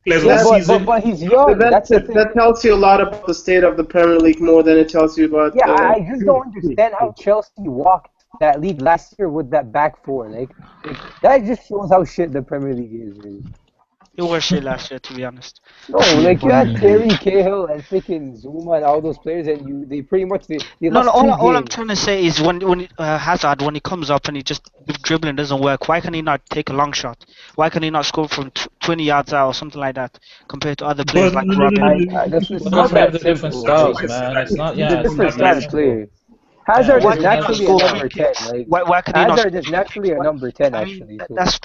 players last season, but he's young. That tells you a lot about the state of the Premier League more than it tells you about. Yeah, I just don't understand how Chelsea walked that league last year with that back four. Like that just shows how shit the Premier League is. Really. It was shit last year, to be honest. No, like you had Terry Cahill and freaking Zuma and all those players, and they pretty much they lost all I'm trying to say is when Hazard, when he comes up and he just dribbling doesn't work, why can he not take a long shot? Why can he not score from 20 yards out or something like that compared to other players like Robin? It's not that different styles, man. It's not. Yeah, it's different style of player. Hazard is naturally a number 10. Like, why can he Hazard is naturally a number 10, actually. That's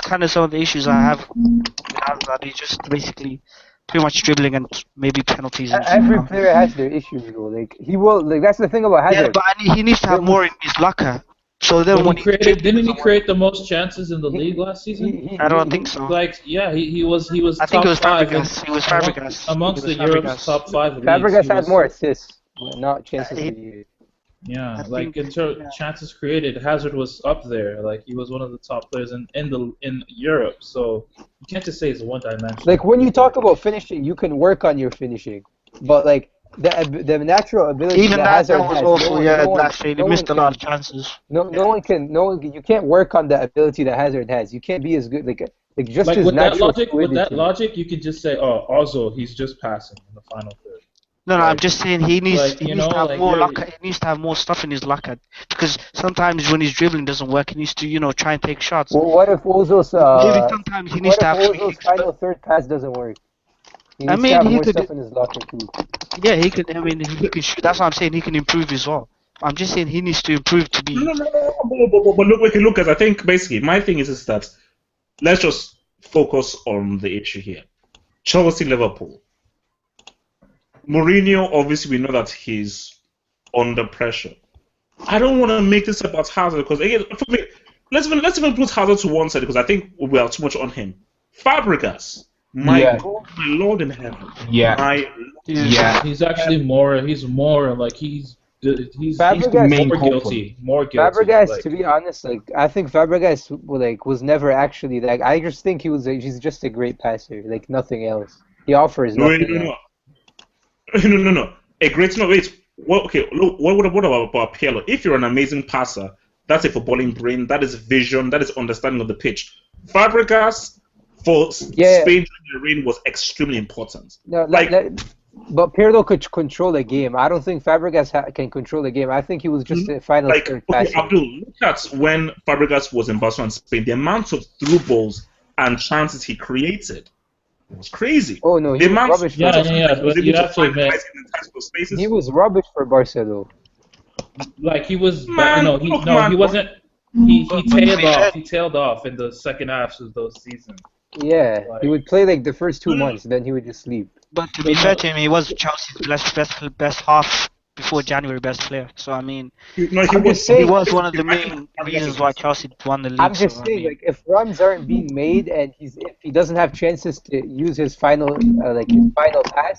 kind of some of the issues I have with Hazard. He's just basically pretty much dribbling and maybe penalties. Every player has their issues, though. Like he will. Like that's the thing about Hazard. Yeah, but he needs to have more in his locker. So then didn't he create the most chances in the league last season? I don't think so. Like he was. I think it was Fabregas. He was Fabregas amongst the Europe's top 5 leagues. Fabregas had more assists, not chances. Yeah, like in chances created, Hazard was up there. Like he was one of the top players in Europe. So you can't just say it's one dimension. Like when you talk about finishing, you can work on your finishing, but like the natural ability even that Hazard was has, awful. Last year he missed a lot of chances. You can't work on the ability that Hazard has. You can't be as good like just his with natural with that logic, you could just say, oh, also he's just passing in the final third. No, I'm just saying he needs to have more locker. He needs to have more stuff in his locker because sometimes when his dribbling doesn't work, he needs to try and take shots. Well, what if Ozil's maybe sometimes he needs to have Ozil's final third pass doesn't work? He needs to have more stuff in his locker too. Yeah, he can. I mean, he can shoot. That's what I'm saying. He can improve as well. I'm just saying he needs to improve to be. No. But look, guys. I think basically my thing is that let's just focus on the issue here. Chelsea, Liverpool. Mourinho, obviously, we know that he's under pressure. I don't want to make this about Hazard because, again, for me, let's even put Hazard to one side because I think we are too much on him. Fabregas, my God, my Lord in heaven. He's actually more. He's more like he's more guilty. Fabregas, to be honest, like I think Fabregas was never actually like. I just think he's just a great passer, like nothing else. He offers nothing else. No. A great wait. Well, okay. Look, what about Pirlo? If you're an amazing passer, that's a footballing brain. That is vision. That is understanding of the pitch. Fabregas for Spain during the reign was extremely important. No, but Pirlo could control the game. I don't think Fabregas can control the game. I think he was just a final third passer. Abdul, look at when Fabregas was in Barcelona and Spain. The amount of through balls and chances he created. It was crazy. Oh no, he was rubbish. But you have to admit, he was rubbish for Barcelona. Like he was, he wasn't. He tailed off. He tailed off in the second half of those seasons. Yeah, he would play like the first 2 months, then he would just sleep. But to be fair to him, he was Chelsea's best half before January best player. So I mean, No, I'm just saying. he was one of the main reasons why Chelsea won the league. I'm just saying, like, if runs aren't being made and if he doesn't have chances to use his final pass,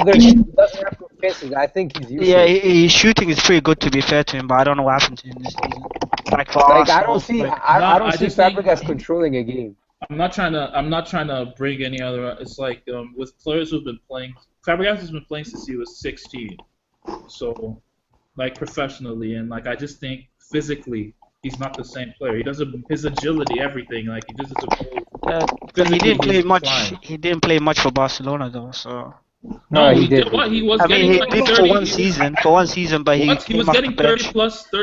other he doesn't have those chances. I think he's useless. Yeah, his shooting is pretty good to be fair to him, but I don't know what happened to him this season. Like for Like, Arsenal, I don't see Fabregas controlling a game. I'm not trying to bring any other. It's like with players who've been playing. Fabregas has been playing since he was 16, so like professionally, and like I just think physically he's not the same player. He doesn't his agility, everything, like he just doesn't. But he didn't play much. Declined. He didn't play much for Barcelona though. So. No, he did. What he was I getting mean, he like did 30 for one season, but he was getting 30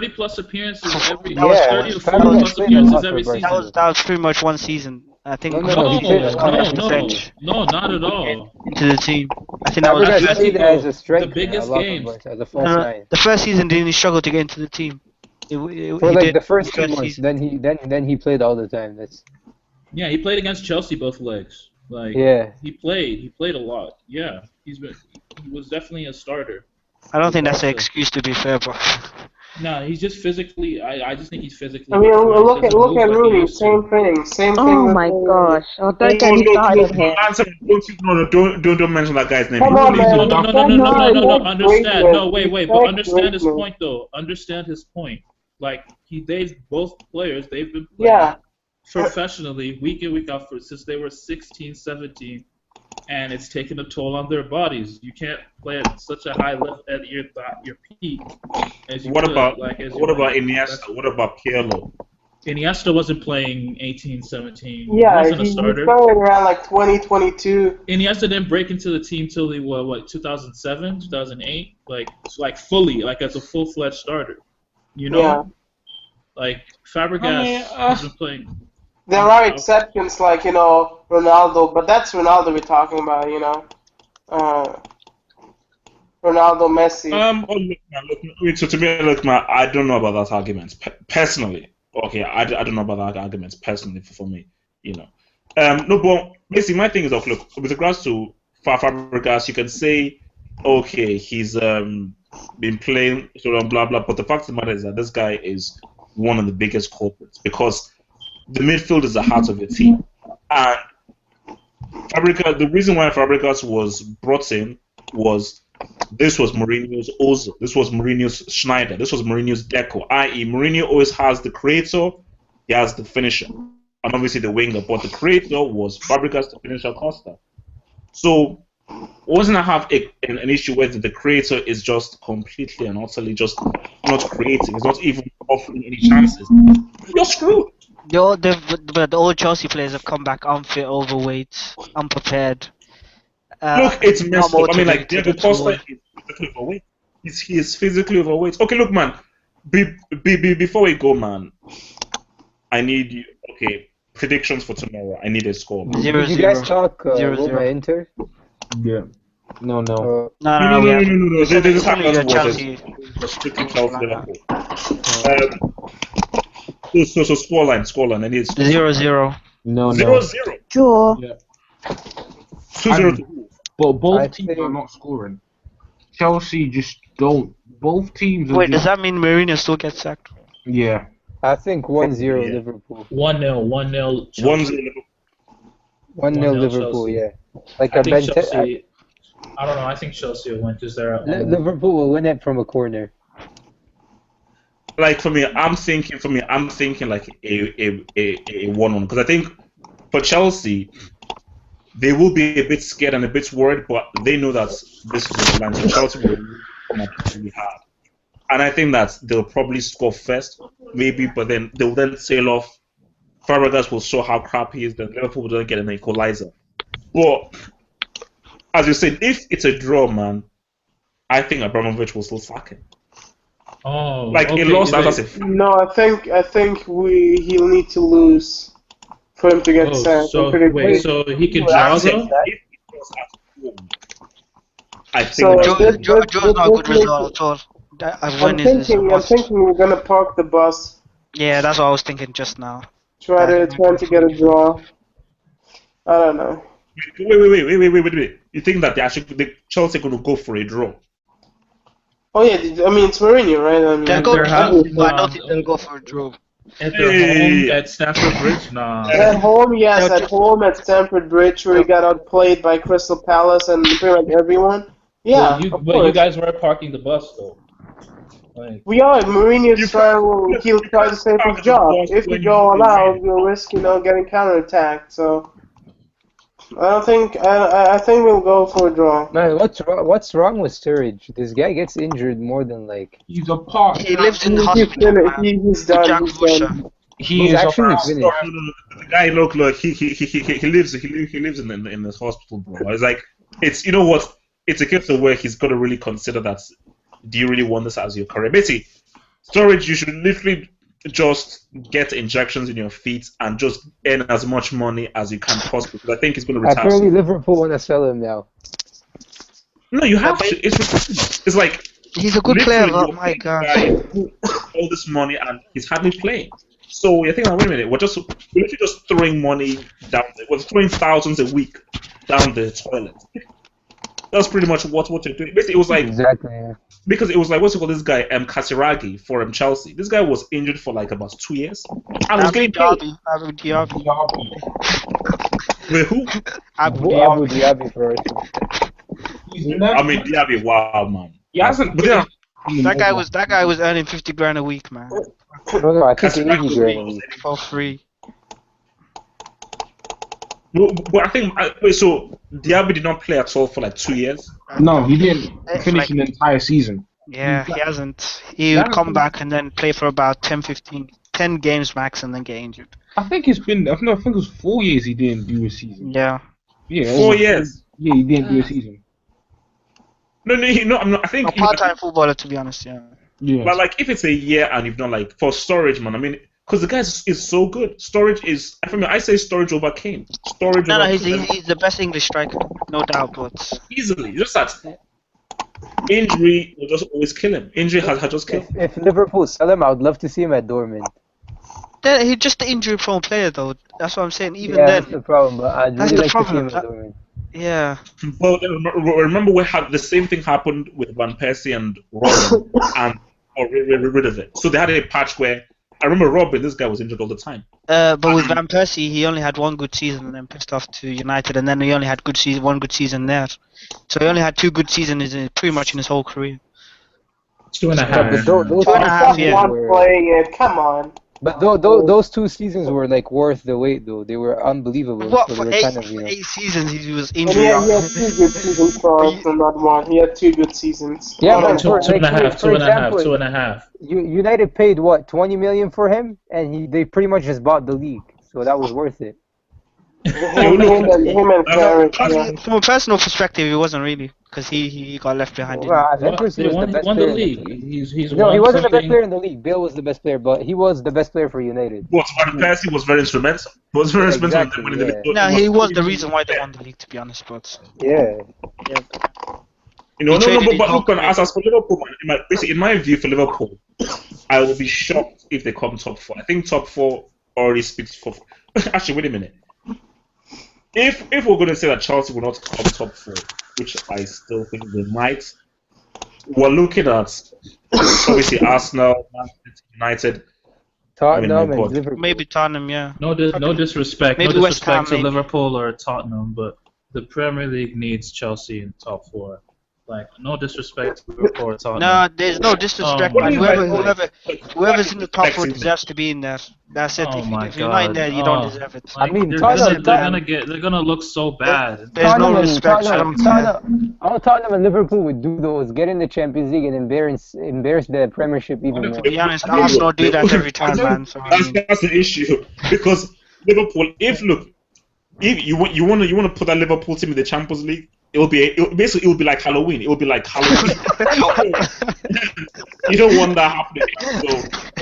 plus appearances every. That was 30 or 40 plus appearances every season. That was pretty much one season. I think. No, not at all. Into the team. I think that was the biggest game. The first season, didn't he struggle to get into the team? For like the first 2 months, then he played all the time. Yeah, he played against Chelsea both legs. Like he played a lot. Yeah, he was definitely a starter. I don't think that's an excuse to be fair, but. No, he's just physically. I just think he's physically. I mean, look at Rooney. Same thing. Oh my gosh! Oh, don't get me started here. Don't mention that guy's name. No. Understand? No, wait. But understand his point though. Understand his point. Like both players, they've been playing professionally week in week out since they were 16, 17, and it's taken a toll on their bodies. You can't play at such a high level at your peak as you What could, about Iniesta? What about Pirlo? Iniesta wasn't playing 18, 17. Yeah, he wasn't a starter. He started around like 2022. Iniesta didn't break into the team till he was 2007, 2008, like fully, like as a full-fledged starter. You know, like Fabregas has been playing. There are exceptions like, Ronaldo, but that's Ronaldo we're talking about, Ronaldo, Messi. So to me, look, man, I don't know about that argument. Personally, okay, I don't know about that argument personally for me, No, but basically my thing is, look, with regards to Fabregas, you can say, okay, he's been playing, so blah, blah, but the fact of the matter is that this guy is one of the biggest culprits because the midfield is the heart of your team. And Fabregas, the reason why Fabregas was brought in was this was Mourinho's Ozil, this was Mourinho's Schneider, this was Mourinho's Deco, i.e. Mourinho always has the creator, he has the finisher, and obviously the winger, but the creator was Fabregas, the finisher, Costa. So wasn't I have an issue where the creator is just completely and utterly just not creating, he's not even offering any chances, you're screwed. The old Chelsea players have come back unfit, overweight, unprepared. Look, it's messed up. I mean, like, Diego Costa is physically overweight. He is physically overweight. Okay, look, man. Before we go, man, I need you. Okay, predictions for tomorrow. I need a score. 0-0. Did you guys talk Roma Inter? Yeah. No. No. This is Chelsea. Strictly Chelsea Liverpool. So scoreline. I need 0-0. No. 0-0. Draw. Yeah. 2-0 to who? But both teams are not scoring. Chelsea just don't. Both teams. Wait, does that mean Mourinho still gets sacked? Yeah. I think 1-0 Liverpool. 1-0 Chelsea. 1-0 Liverpool. 1-0 Liverpool, Chelsea. yeah. Like I think Chelsea. I don't know. I think Chelsea will win because they're at home. Liverpool will win it from a corner. Like for me, I'm thinking like a 1-1 because I think for Chelsea they will be a bit scared and a bit worried, but they know that this is the line. So Chelsea will really hard, and I think that they'll probably score first, maybe, but then they'll then sail off. Fabregas will show how crap he is. Then Liverpool will get an equalizer. But as you said, if it's a draw, man, I think Abramovich will still sack him. Oh, like okay, he lost as a. No, I think he'll need to lose for him to get sacked. So wait, so he can draw though? I think Joe's not a good result at all. I'm thinking we're gonna park the bus. Yeah, that's what I was trying just now. Trying to get a draw. I don't know. Wait. you think that Chelsea are going to go for a draw? Oh yeah, I mean it's Mourinho, right? I mean, They'll go They're to having, but I don't think they'll go for a draw. at their home at Stamford Bridge, nah. at home, yes, They'll at just- home at Stamford Bridge, where he got outplayed by Crystal Palace and pretty much everyone. Yeah, But you, of but course. you guys were parking the bus though. Like, We are. Mourinho's You trying. He'll try to save his job. If we go all out, we'll risk, getting counterattacked. So I don't think. I think we'll go for a draw. Man, what's wrong with Sturridge? This guy gets injured more than like. He's a part. He lives in the He's hospital, man. He's done. Jack He's Wilshere. done. He He's is actually a part. finished. The guy look he lives in this hospital, bro. It's like you know what? It's a case of where he's got to really consider that. Do you really want this as your career? Basically, Sturridge, you should literally just get injections in your feet and just earn as much money as you can possibly. Because I think he's going to retire. Apparently, Liverpool want to sell him now. No, you have to. It's ridiculous. It's like He's a good player, literally, oh my god. all this money and he's hardly playing. So you're thinking, wait a minute, we're literally just throwing money down. We're throwing thousands a week down the toilet. That's pretty much what you're doing. Basically, it was like Exactly. Yeah. because it was like what's it called? This guy Kasiragi for Chelsea. This guy was injured for like about 2 years. And was getting paid. Abu Dhabi. Wait, who? Abu Abu Dhabi. Dhabi for us. I mean, Diaby, wow, man. He hasn't. But yeah, That guy was earning 50 grand a week, man. No, I think Kasiragi 80 grand. For free. but I think wait, so Diaby did not play at all for like 2 years. No, he didn't It's finish like- an entire season. Yeah, he hasn't. He would come back and then play for about 10 games max and then get injured. I think it's been. I think it was 4 years he didn't do a season. Yeah. Yeah, 4 years. Yeah, he didn't do a season. No, I'm not. I think A part-time footballer, to be honest, yeah. Yeah. But like, if it's a year and you've done like for Storage, man, I mean, because the guy is so good. Storage is. I say Storage over Kane. Storage No, over he's the best English striker, no doubt, but easily. Just that injury will just always kill him. Injury has just killed him. If Liverpool sell him, I would love to see him at Dortmund. he's just an injury-prone player, though. That's what I'm saying. Even Yeah, then, that's the problem. But I'd That's really the like to see him problem. at Dortmund. yeah. But remember, we had the same thing happened with Van Persie and Robin, and rid of it. So they had a patch where I remember Robin. This guy was injured all the time. But with Van Persie, he only had one good season and then pissed off to United, and then he only had one good season there. So he only had 2 good seasons pretty much in his whole career. 2.5. Yeah, but those 2.5, yeah. Not were, playing it. Come on. but those 2 seasons were like worth the wait, though. They were unbelievable. What, so for they were 8, kind of, for 8 seasons he was And injured? he had 2 good seasons for us, and not one. He had 2 good seasons. Yeah, but Two for, and a half, for example, 2.5. United paid what, 20 million for him, and they pretty much just bought the league, so that was worth it. Him and Claridge, yeah. From a personal perspective, he wasn't really, because he got left behind. Well, Van Persie They was won, the best won the player. league. He's No, won he wasn't the best something. player in the league. Bale was the best player, but he was the best player for United. But Van Persie was very instrumental. He was very instrumental Exactly, in winning the league. No, he was the reason why they won the league, to be honest. But Yeah. You know, He no, traded but his look, whole as for Liverpool, in my view for Liverpool, I will be shocked if they come top 4. I think top 4 already speaks for. Actually, wait a minute. If we're going to say that Chelsea will not come top 4, which I still think they might, we're looking at obviously Arsenal, Manchester United. Tottenham my and God. Liverpool. maybe Tottenham, yeah. No disrespect. Maybe No West Ham, disrespect to maybe. Liverpool or Tottenham, but the Premier League needs Chelsea in top 4. Like, no disrespect to Liverpool or Tottenham. No, there's no disrespect, Oh, man. my Whoever's in the top 4 deserves to be in there. That's it. Oh my if you're not in God. there, you Oh. don't deserve it. Like, I mean, they're Tottenham- gonna look so bad. There's no and- respect. I don't care. All Tottenham and Liverpool would do though is get in the Champions League and embarrass the Premiership even more. To be honest, Arsenal do that every time, man. So I mean, That's the issue because Liverpool. If you want to put that Liverpool team in the Champions League, it will be like Halloween. It will be like Halloween. You don't want that happening. So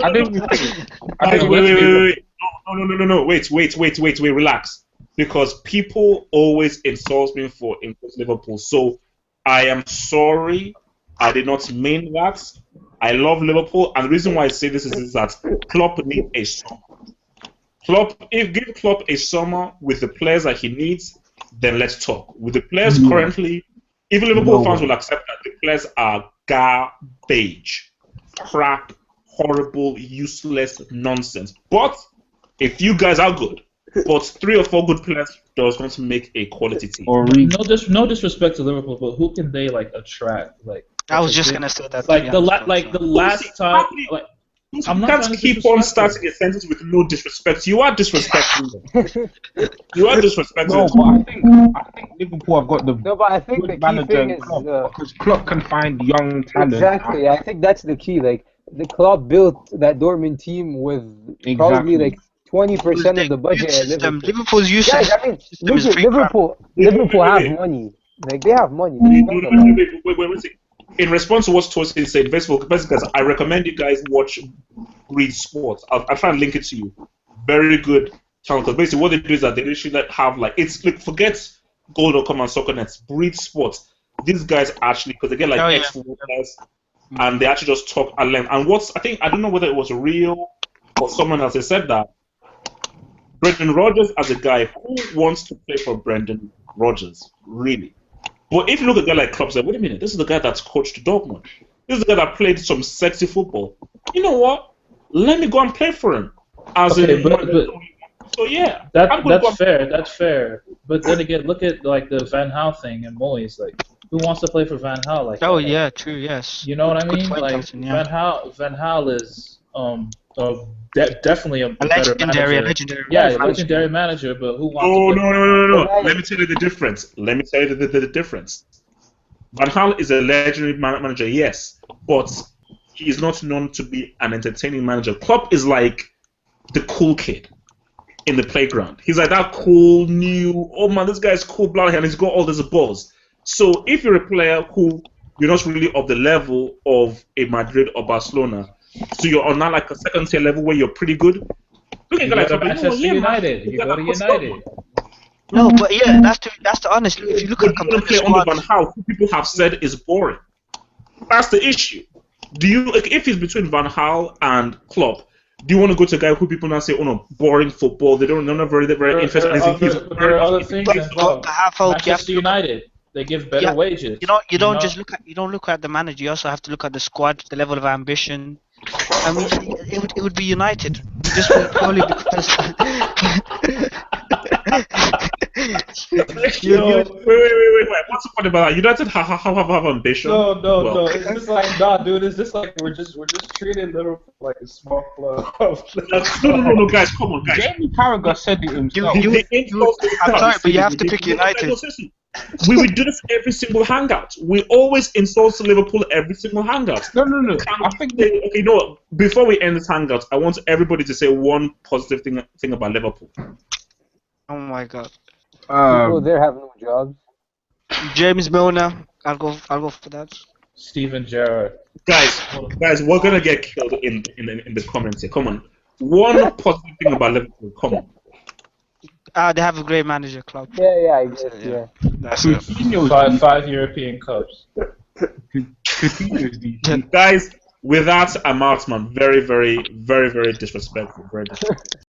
I think. wait. No. Wait. Relax. Because people always insult me for Liverpool. So I am sorry. I did not mean that. I love Liverpool, and the reason why I say this is that Klopp needs a summer. Give Klopp a summer with the players that he needs, then let's talk. With the players currently, even Liverpool fans will accept that the players are garbage, crap, horrible, useless nonsense. But if you guys are good, but 3 or 4 good players does not make a quality team. No disrespect to Liverpool, but who can they like attract? Like I was just gonna say that. Like the last time. Like, I'm not can't keep on starting a sentence with no disrespect. You are disrespecting them. You are disrespecting No, them. but I think Liverpool have got the No, but I think the good key manager thing in is Klopp, because Klopp can find young talent. exactly. I think that's the key. Like the club built that Dortmund team with probably Exactly. like 20% of the budget at System. Liverpool. Liverpool's youth Guys, I mean, system is look, free crap. Liverpool have money. Like they have money. They spend a lot. Wait. In response to what Tosin said, basically, guys, I recommend you guys watch Read Sports. I'll try and link it to you. Very good channel, because basically what they do is that they literally have like forget Goal.com and SoccerNet. Read Sports. These guys actually, because they get like ex-footballers, and they actually just talk at length. And I don't know whether it was real or someone else. They said that Brendan Rodgers, as a guy, who wants to play for Brendan Rodgers, really? But if you look at a guy like Klopp, say, wait a minute, this is the guy that's coached Dortmund. This is the guy that played some sexy football. You know what? Let me go and play for him. So yeah, that's fair. That's fair. But then again, look at like the Van Gaal thing and Moyes. Like, who wants to play for Van Gaal? Like, Yeah, true. Yes. You know what I Good mean? point, Like Thompson, yeah. Van Gaal is definitely a better legendary manager. Legendary manager. But who wants? No. Let me tell you the difference. The difference. Van Gaal is a legendary manager, yes, but he is not known to be an entertaining manager. Klopp is like the cool kid in the playground. He's like that cool new. Oh man, this guy's cool, blah, and he's got all this buzz. So if you're a player who you're not really of the level of a Madrid or Barcelona, so you're on that like a second tier level where you're pretty good. Look at like Manchester United. You go to United. No, but yeah, that's the honest. If you look at competitive squad, Van Gaal, who people have said is boring. That's the issue. If it's between Van Gaal and Klopp, do you want to go to a guy who people now say, oh no, boring football? They're not very interested. There are other things involved. Manchester United. They give better wages. You don't just look at the manager. You also have to look at the squad, the level of ambition. I mean, it would be United. Just purely because. Wait. What's the point about that? United have ambition. No. It's just like, dude. It's just like we're just treating Liverpool like a small club. No, guys, come on, guys. Jamie Carragher said it himself. I'm sorry, but you have to pick United. We would do this every single hangout. We always insult Liverpool every single hangout. No. I think before we end this hangout, I want everybody to say one positive thing about Liverpool. Oh my God. People there have no jobs. James Milner. I'll go for that. Steven Gerrard. Guys, we're gonna get killed in the comments here. Come on. One positive thing about Liverpool. Come on. They have a great manager, Klopp. Yeah, I guess, yeah. That's it. Five European Cups. Guys, with that, I'm out, man. Very, very, very, very disrespectful. Very disrespectful.